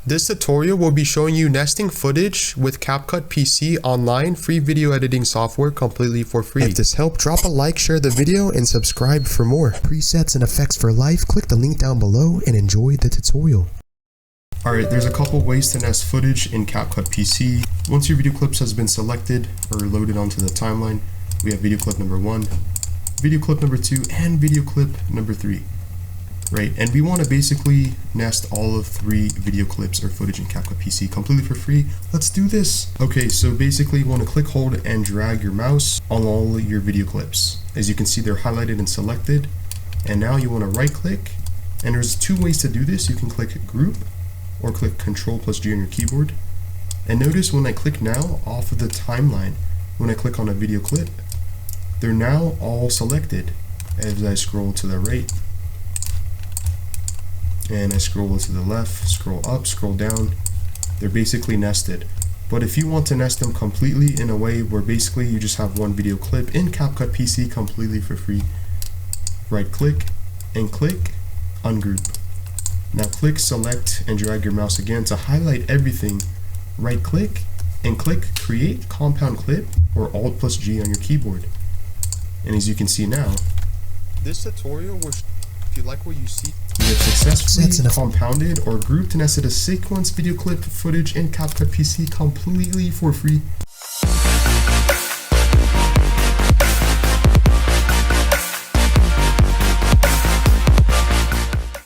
This tutorial will be showing you nesting footage with Capcut PC online free video editing software completely for free. If this helped, drop a like, share the video, and subscribe for more. Presets and effects for life, click the link down below and enjoy the tutorial. Alright, there's a couple ways to nest footage in Capcut PC. Once your video clips has been selected or loaded onto the timeline, we have video clip number 1, video clip number 2, and video clip number 3. Right, and we want to basically nest all of 3 video clips or footage in Capcut PC completely for free. Let's do this. Okay, so basically you want to click, hold, and drag your mouse on all your video clips. As you can see, they're highlighted and selected. And now you want to right click, and there's 2 ways to do this. You can click group or click Ctrl+G on your keyboard. And notice when I click now off of the timeline, when I click on a video clip, they're now all selected. As I scroll to the right, and I scroll to the left, scroll up, scroll down, they're basically nested. But if you want to nest them completely in a way where basically you just have one video clip in Capcut PC completely for free, right click and click ungroup. Now click, select, and drag your mouse again to highlight everything. Right click and click create compound clip or Alt+G on your keyboard. And as you can see now, this tutorial will, if you like what you see, we have successfully compounded or grouped and nested a sequence video clip footage in Capcut PC completely for free.